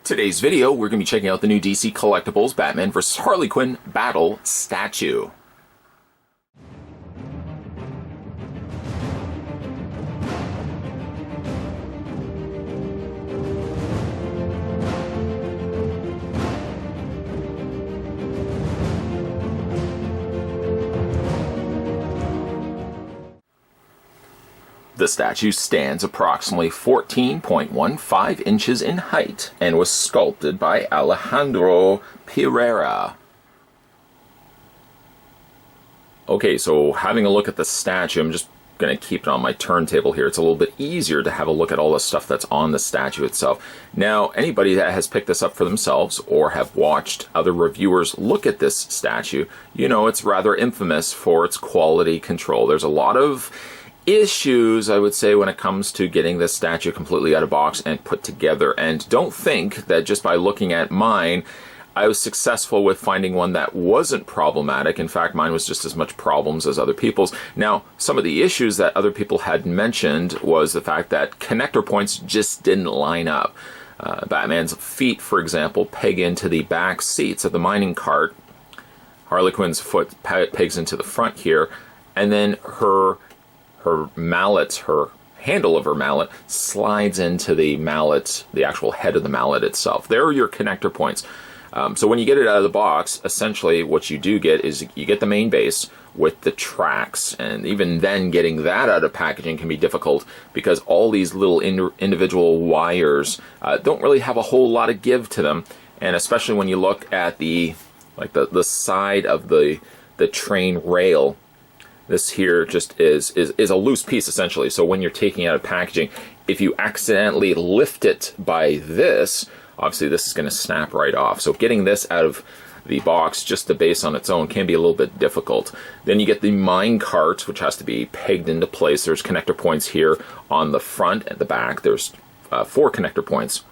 Today's video, we're going to be checking out the new DC Collectibles Batman vs. Harley Quinn Battle statue. The statue stands approximately 14.15 inches in height and was sculpted by Alejandro Pereira. Okay, so having a look at the statue, I'm just going to keep it on my turntable here. It's a little bit easier to have a look at all the stuff that's on the statue itself. Now, anybody that has picked this up for themselves or have watched other reviewers look at this statue, you know it's rather infamous for its quality control. There's a lot of issues, I would say, when it comes to getting this statue completely out of box and put together. And don't think that just by looking at mine, I was successful with finding one that wasn't problematic. In fact, mine was just as much problems as other people's. Now, some of the issues that other people had mentioned was the fact that connector points just didn't line up. Batman's feet, for example, peg into the back seats of the mining cart. Harley Quinn's foot pegs into the front here. And then her mallet, her handle of her mallet, slides into the mallet, the actual head of the mallet itself. There are your connector points. So when you get it out of the box, essentially what you do get is you get the main base with the tracks, and even then getting that out of packaging can be difficult because all these little individual wires don't really have a whole lot of give to them, and especially when you look at the side of the train rail. This here just is a loose piece, essentially. So when you're taking it out of packaging, if you accidentally lift it by this, obviously this is going to snap right off. So getting this out of the box, just the base on its own, can be a little bit difficult. Then you get the mine cart, which has to be pegged into place. There's connector points here on the front and the back. There's 4 connector points.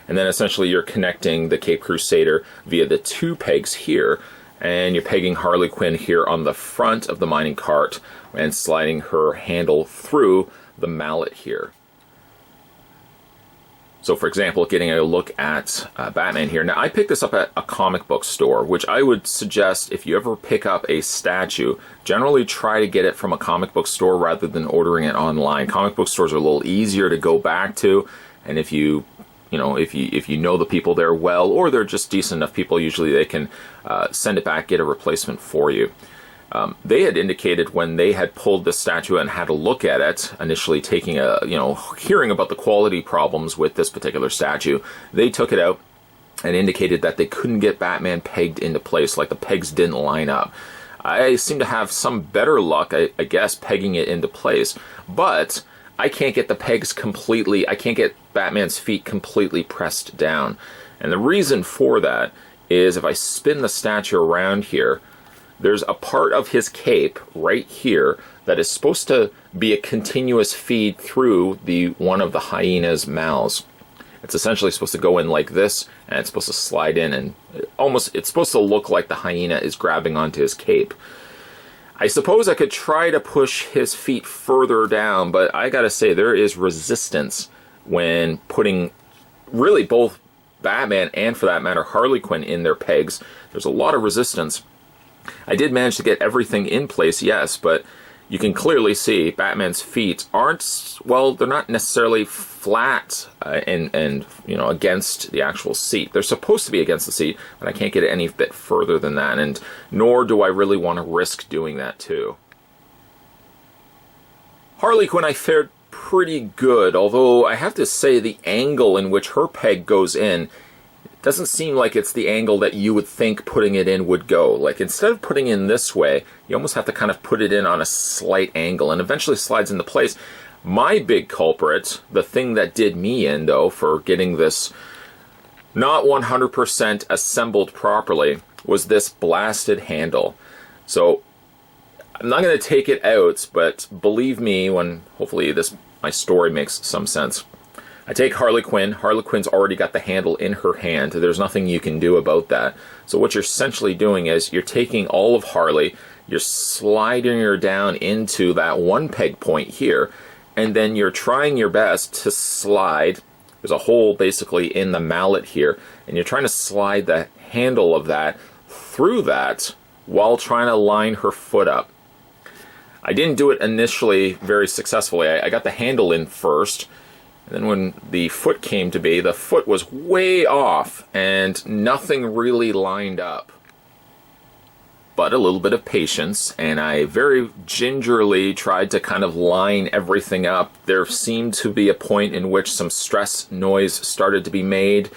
And then essentially you're connecting the Cape Crusader via the 2 pegs here. And you're pegging Harley Quinn here on the front of the mining cart and sliding her handle through the mallet here. So for example, getting a look at Batman here. Now I picked this up at a comic book store, which I would suggest if you ever pick up a statue, generally try to get it from a comic book store rather than ordering it online. Comic book stores are a little easier to go back to, and if you know the people there well, or they're just decent enough people, usually they can send it back, get a replacement for you. They had indicated when they had pulled the statue and had a look at it, initially taking hearing about the quality problems with this particular statue, they took it out and indicated that they couldn't get Batman pegged into place, like the pegs didn't line up. I seem to have some better luck, I guess, pegging it into place, but I can't get the pegs completely, I can't get Batman's feet completely pressed down. And the reason for that is if I spin the statue around here, there's a part of his cape right here that is supposed to be a continuous feed through one of the hyena's mouths. It's essentially supposed to go in like this, and it's supposed to slide in, and it's supposed to look like the hyena is grabbing onto his cape. I suppose I could try to push his feet further down, but I gotta say there is resistance when putting really both Batman and, for that matter, Harley Quinn in their pegs. There's a lot of resistance. I did manage to get everything in place, yes, but you can clearly see Batman's feet aren't, well, they're not necessarily flat and against the actual seat. They're supposed to be against the seat, but I can't get it any bit further than that, and nor do I really want to risk doing that too. Harley Quinn, I fared pretty good, although I have to say the angle in which her peg goes in doesn't seem like it's the angle that you would think putting it in would go. Like, instead of putting it in this way, you almost have to kind of put it in on a slight angle, and eventually slides into place. My big culprit, the thing that did me in, though, for getting this not 100% assembled properly, was this blasted handle. So, I'm not going to take it out, but believe me when, hopefully, my story makes some sense. I take Harley Quinn. Harley Quinn's already got the handle in her hand. There's nothing you can do about that. So what you're essentially doing is you're taking all of Harley, you're sliding her down into that 1 peg point here, and then you're trying your best to slide There's a hole basically in the mallet here, and you're trying to slide the handle of that through that while trying to line her foot up. I didn't do it initially very successfully. I got the handle in first, and then when the foot came to be, the foot was way off and nothing really lined up. But a little bit of patience, and I very gingerly tried to kind of line everything up. There seemed to be a point in which some stress noise started to be made,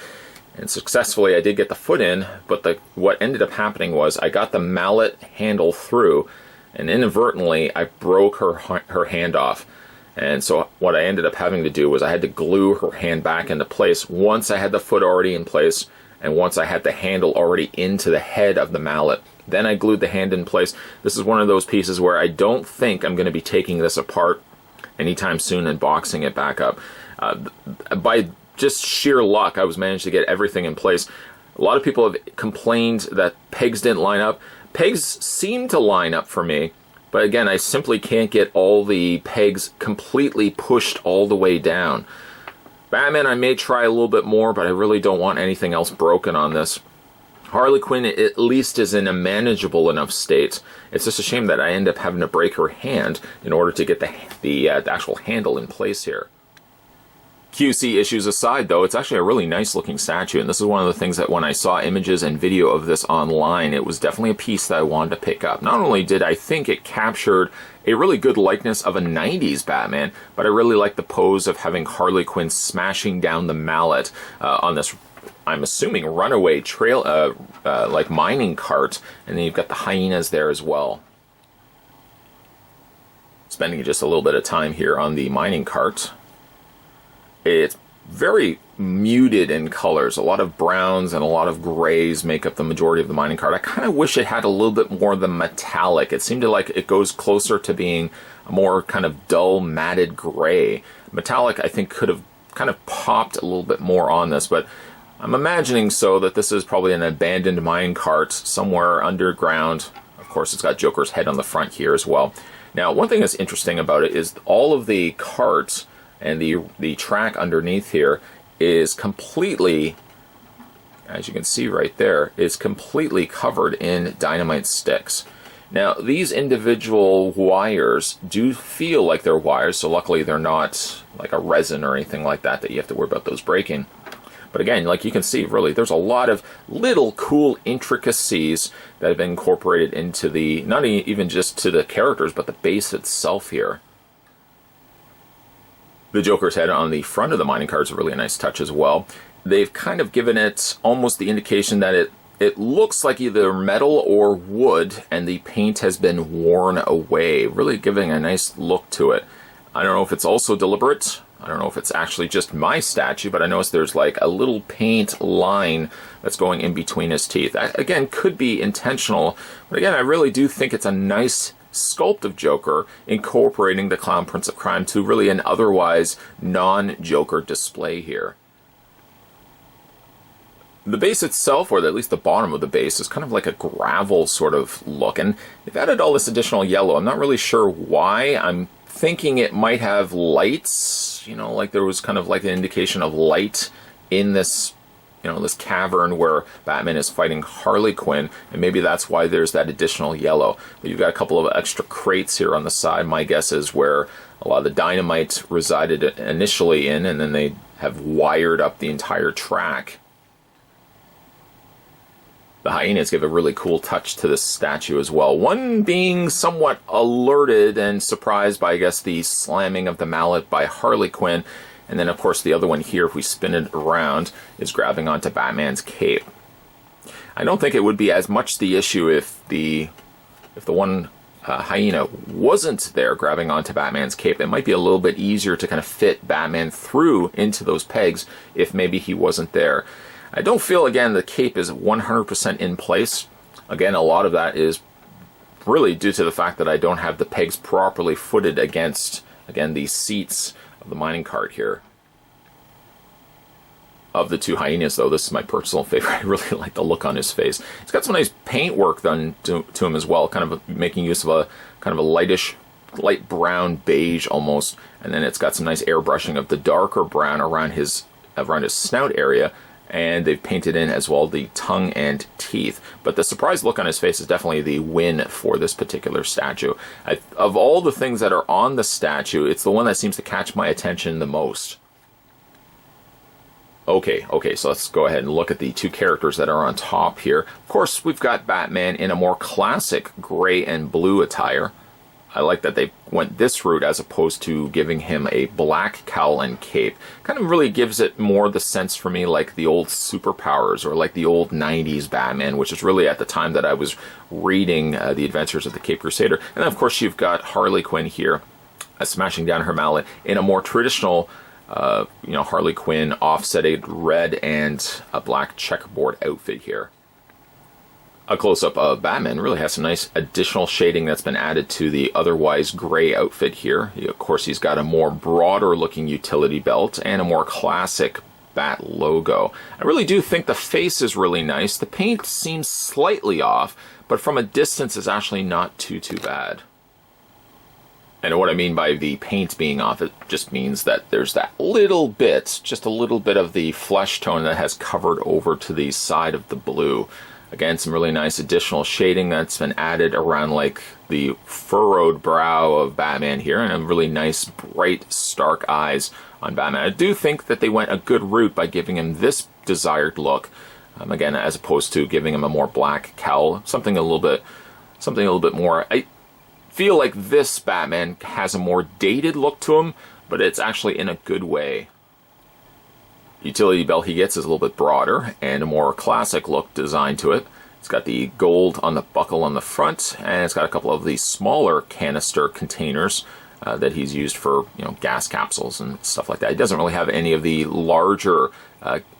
and successfully I did get the foot in, but what ended up happening was I got the mallet handle through, and inadvertently I broke her hand off. And so what I ended up having to do was I had to glue her hand back into place once I had the foot already in place, and once I had the handle already into the head of the mallet. Then I glued the hand in place. This is one of those pieces where I don't think I'm going to be taking this apart anytime soon and boxing it back up. By just sheer luck, I was managed to get everything in place. A lot of people have complained that pegs didn't line up. Pegs seem to line up for me, but again, I simply can't get all the pegs completely pushed all the way down. Batman, I may try a little bit more, but I really don't want anything else broken on this. Harley Quinn at least is in a manageable enough state. It's just a shame that I end up having to break her hand in order to get the actual handle in place here. QC issues aside, though, it's actually a really nice looking statue, and this is one of the things that when I saw images and video of this online, it was definitely a piece that I wanted to pick up. Not only did I think it captured a really good likeness of a 90s Batman, but I really like the pose of having Harley Quinn smashing down the mallet on this, I'm assuming, runaway trail, like mining cart, and then you've got the hyenas there as well. Spending just a little bit of time here on the mining cart. It's very muted in colors. A lot of browns and a lot of grays make up the majority of the mining cart. I kind of wish it had a little bit more of the metallic. It seemed like it goes closer to being a more kind of dull, matted gray. Metallic, I think, could have kind of popped a little bit more on this, but I'm imagining so that this is probably an abandoned mine cart somewhere underground. Of course, it's got Joker's head on the front here as well. Now, one thing that's interesting about it is all of the carts and the track underneath here is completely, as you can see right there, is completely covered in dynamite sticks. Now, these individual wires do feel like they're wires, so luckily they're not like a resin or anything like that you have to worry about those breaking. But again, like you can see, really, there's a lot of little cool intricacies that have been incorporated into the, not even just to the characters, but the base itself here. The Joker's head on the front of the mining cart is a really nice touch as well. They've kind of given it almost the indication that it looks like either metal or wood, and the paint has been worn away, really giving a nice look to it. I don't know if it's also deliberate. I don't know if it's actually just my statue, but I noticed there's like a little paint line that's going in between his teeth. That, again, could be intentional, but again, I really do think it's a nice sculpt of Joker, incorporating the Clown Prince of Crime to really an otherwise non-Joker display here. The base itself, or at least the bottom of the base, is kind of like a gravel sort of look, and they've added all this additional yellow. I'm not really sure why. I'm thinking it might have lights, you know, like there was kind of like an indication of light in this, you know, this cavern where Batman is fighting Harley Quinn, and maybe that's why there's that additional yellow. But you've got a couple of extra crates here on the side. My guess is where a lot of the dynamite resided initially in, and then they have wired up the entire track. The hyenas give a really cool touch to this statue as well. One being somewhat alerted and surprised by, I guess, the slamming of the mallet by Harley Quinn. And then, of course, the other one here, if we spin it around, is grabbing onto Batman's cape. I don't think it would be as much the issue if the one hyena wasn't there grabbing onto Batman's cape. It might be a little bit easier to kind of fit Batman through into those pegs if maybe he wasn't there. I don't feel, again, the cape is 100% in place. Again, a lot of that is really due to the fact that I don't have the pegs properly footed against, again, these seats of the mining cart here. Of the two hyenas, though, this is my personal favorite. I really like the look on his face. It's got some nice paint work done to him as well, kind of making use of a kind of a light brown beige almost, and then it's got some nice airbrushing of the darker brown around his around his snout area, and they've painted in as well the tongue and teeth. But the surprised look on his face is definitely the win for this particular statue. Of all the things that are on the statue, it's the one that seems to catch my attention the most. Okay, so let's go ahead and look at the two characters that are on top here. Of course, we've got Batman in a more classic gray and blue attire. I like that they went this route as opposed to giving him a black cowl and cape. Kind of really gives it more the sense for me like the old Superpowers or like the old 90s Batman, which is really at the time that I was reading The Adventures of the Cape Crusader. And then, of course, you've got Harley Quinn here smashing down her mallet in a more traditional Harley Quinn offsetted red and a black checkerboard outfit here. A close-up of Batman really has some nice additional shading that's been added to the otherwise gray outfit here. Of course, he's got a more broader-looking utility belt and a more classic Bat logo. I really do think the face is really nice. The paint seems slightly off, but from a distance is actually not too bad. And what I mean by the paint being off, it just means that there's that little bit, just a little bit of the flesh tone that has covered over to the side of the blue. Again, some really nice additional shading that's been added around like the furrowed brow of Batman here, and a really nice bright stark eyes on Batman. I do think that they went a good route by giving him this desired look, again, as opposed to giving him a more black cowl, something a little bit more. I feel like this Batman has a more dated look to him, but it's actually in a good way. Utility belt he gets is a little bit broader and a more classic look design to it. It's got the gold on the buckle on the front, and it's got a couple of these smaller canister containers that he's used for gas capsules and stuff like that. He doesn't really have any of the larger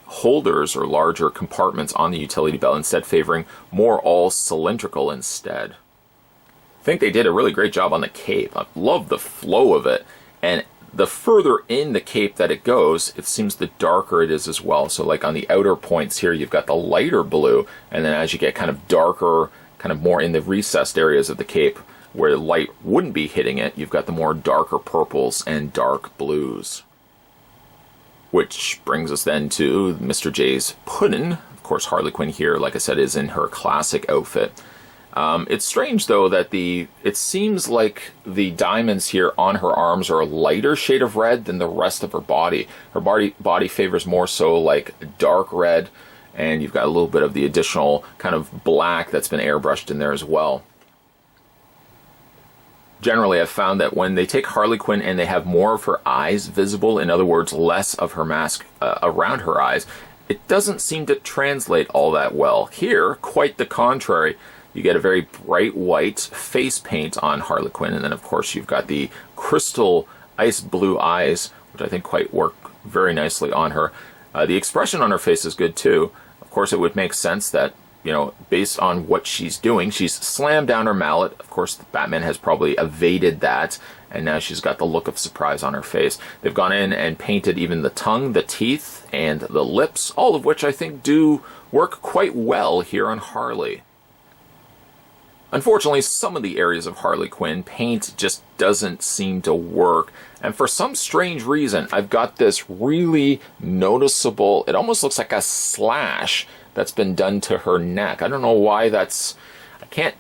holders or larger compartments on the utility belt, instead favoring more all cylindrical instead. I think they did a really great job on the cape. I love the flow of it, and the further in the cape that it goes, it seems the darker it is as well. So like on the outer points here, you've got the lighter blue, and then as you get kind of darker, kind of more in the recessed areas of the cape where the light wouldn't be hitting it, you've got the more darker purples and dark blues. Which brings us then to Mr. J's puddin'. Of course, Harley Quinn here, like I said, is in her classic outfit. It's strange, though, that it seems like the diamonds here on her arms are a lighter shade of red than the rest of her body. Her body favors more so like dark red, and you've got a little bit of the additional kind of black that's been airbrushed in there as well. Generally, I've found that when they take Harley Quinn and they have more of her eyes visible, in other words, less of her mask around her eyes, it doesn't seem to translate all that well. Here, quite the contrary. You get a very bright white face paint on Harley Quinn, and then of course you've got the crystal ice blue eyes, which I think quite work very nicely on her. The expression on her face is good too. Of course, it would make sense that, based on what she's doing, she's slammed down her mallet. Of course, Batman has probably evaded that, and now she's got the look of surprise on her face. They've gone in and painted even the tongue, the teeth, and the lips, all of which I think do work quite well here on Harley. Unfortunately, some of the areas of Harley Quinn paint just doesn't seem to work, and for some strange reason, I've got this really noticeable, it almost looks like a slash that's been done to her neck. I don't know why that's, I can't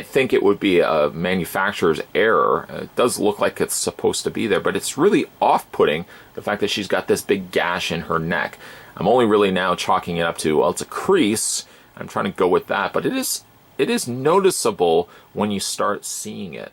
think it would be a manufacturer's error. It does look like it's supposed to be there, but it's really off-putting, the fact that she's got this big gash in her neck. I'm only really now chalking it up to, well, it's a crease. I'm trying to go with that, but it is noticeable when you start seeing it.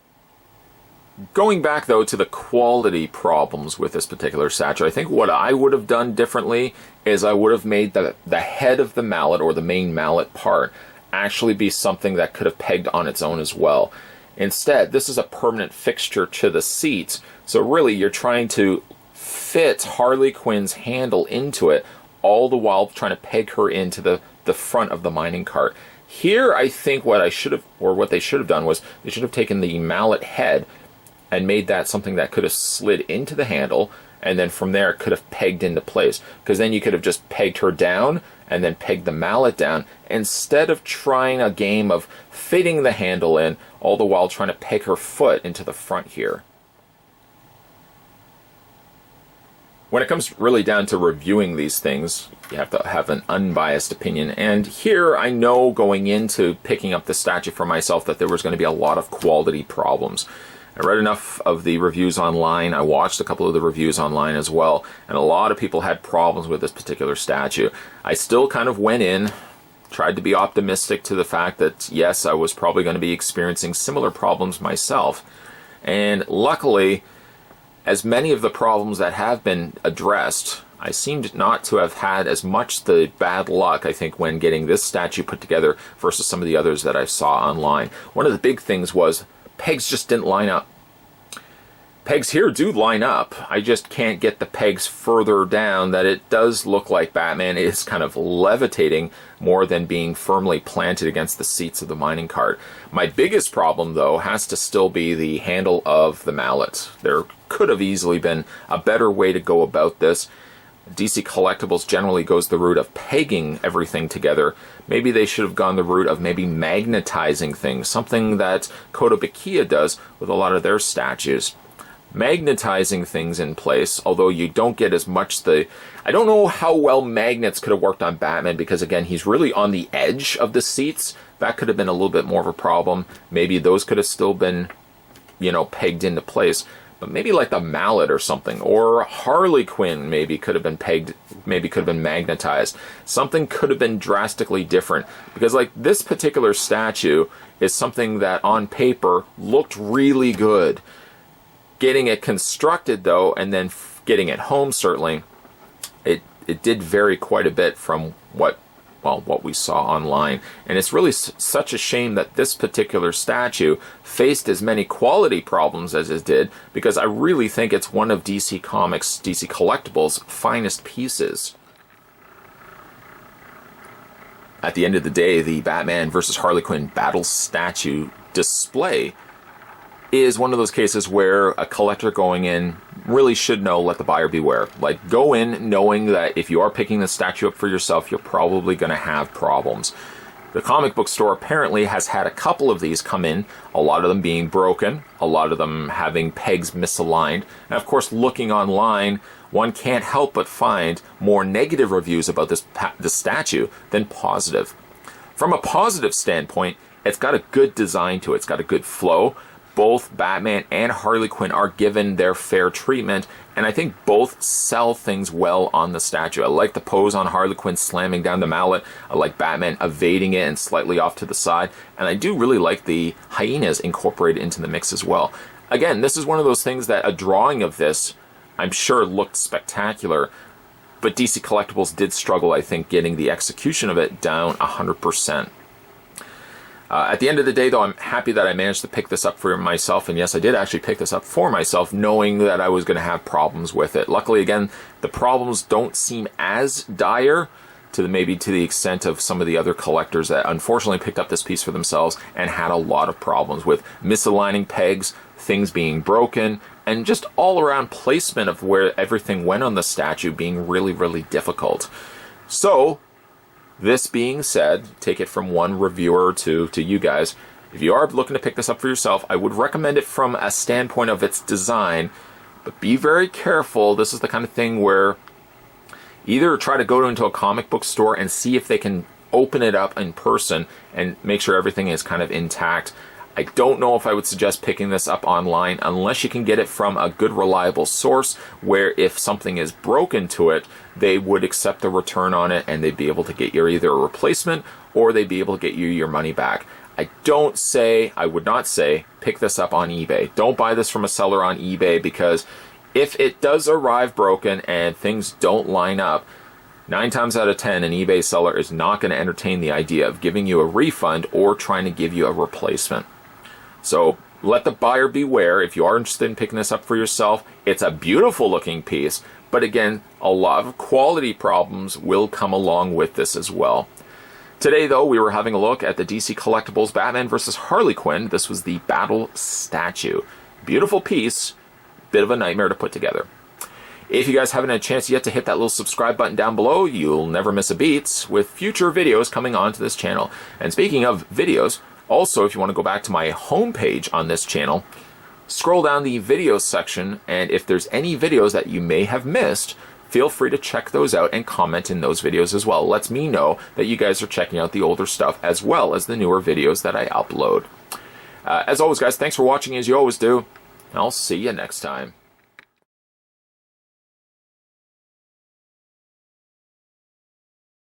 Going back, though, to the quality problems with this particular statue, I think what I would have done differently is I would have made the head of the mallet, or the main mallet part, actually be something that could have pegged on its own as well. Instead, this is a permanent fixture to the seat, so really you're trying to fit Harley Quinn's handle into it, all the while trying to peg her into the front of the mining cart. Here, I think what they should have done was they should have taken the mallet head and made that something that could have slid into the handle, and then from there it could have pegged into place. Because then you could have just pegged her down and then pegged the mallet down, instead of trying a game of fitting the handle in, all the while trying to peg her foot into the front here. When it comes really down to reviewing these things, you have to have an unbiased opinion. And here I know going into picking up the statue for myself that there was going to be a lot of quality problems. I read enough of the reviews online, I watched a couple of the reviews online as well, and a lot of people had problems with this particular statue. I still kind of went in, tried to be optimistic to the fact that yes, I was probably going to be experiencing similar problems myself. And luckily, as many of the problems that have been addressed, I seemed not to have had as much the bad luck, I think, when getting this statue put together versus some of the others that I saw online. One of the big things was pegs just didn't line up. Pegs here do line up. I just can't get the pegs further down that it does look like Batman is kind of levitating more than being firmly planted against the seats of the mining cart. My biggest problem, though, has to still be the handle of the mallet. There could have easily been a better way to go about this. DC Collectibles generally goes the route of pegging everything together. Maybe they should have gone the route of maybe magnetizing things, something that Kotobukiya does with a lot of their statues. Magnetizing things in place, although you don't get as much I don't know how well magnets could have worked on Batman, because again, he's really on the edge of the seats. That could have been a little bit more of a problem. Maybe those could have still been, pegged into place. But maybe like the mallet or something, or Harley Quinn maybe could have been pegged, maybe could have been magnetized. Something could have been drastically different, because like this particular statue is something that on paper looked really good. Getting it constructed though, and then getting it home, certainly, it did vary quite a bit from what we saw online. And it's really such a shame that this particular statue faced as many quality problems as it did, because I really think it's one of DC Comics, DC Collectibles' finest pieces. At the end of the day, the Batman vs. Harley Quinn battle statue display is one of those cases where a collector going in really should know, let the buyer beware. Like, go in knowing that if you are picking the statue up for yourself, you're probably going to have problems. The comic book store apparently has had a couple of these come in, a lot of them being broken, a lot of them having pegs misaligned. And of course, looking online, one can't help but find more negative reviews about this statue than positive. From a positive standpoint, it's got a good design to it. It's got a good flow. Both Batman and Harley Quinn are given their fair treatment, and I think both sell things well on the statue. I like the pose on Harley Quinn slamming down the mallet. I like Batman evading it and slightly off to the side, and I do really like the hyenas incorporated into the mix as well. Again, this is one of those things that a drawing of this, I'm sure, looked spectacular, but DC Collectibles did struggle, I think, getting the execution of it down 100%. At the end of the day, though, I'm happy that I managed to pick this up for myself. And yes, I did actually pick this up for myself, knowing that I was going to have problems with it. Luckily, again, the problems don't seem as dire maybe to the extent of some of the other collectors that unfortunately picked up this piece for themselves and had a lot of problems with misaligning pegs, things being broken, and just all-around placement of where everything went on the statue being really, really difficult. So, this being said, take it from one reviewer to you guys. If you are looking to pick this up for yourself, I would recommend it from a standpoint of its design, but be very careful. This is the kind of thing where either try to go into a comic book store and see if they can open it up in person and make sure everything is kind of intact. I don't know if I would suggest picking this up online unless you can get it from a good, reliable source where if something is broken to it, they would accept a return on it and they'd be able to get you either a replacement or they'd be able to get you your money back. I would not say pick this up on eBay. Don't buy this from a seller on eBay, because if it does arrive broken and things don't line up, 9 times out of 10, an eBay seller is not going to entertain the idea of giving you a refund or trying to give you a replacement. So let the buyer beware. If you are interested in picking this up for yourself, it's a beautiful looking piece, but again, a lot of quality problems will come along with this as well. Today, though, we were having a look at the DC Collectibles Batman vs. Harley Quinn. This was the Battle Statue. Beautiful piece, bit of a nightmare to put together. If you guys haven't had a chance yet to hit that little subscribe button down below, you'll never miss a beat with future videos coming onto this channel. And speaking of videos, also, if you want to go back to my homepage on this channel, scroll down the videos section, and if there's any videos that you may have missed, feel free to check those out and comment in those videos as well. It lets me know that you guys are checking out the older stuff as well as the newer videos that I upload. As always, guys, thanks for watching as you always do, and I'll see you next time.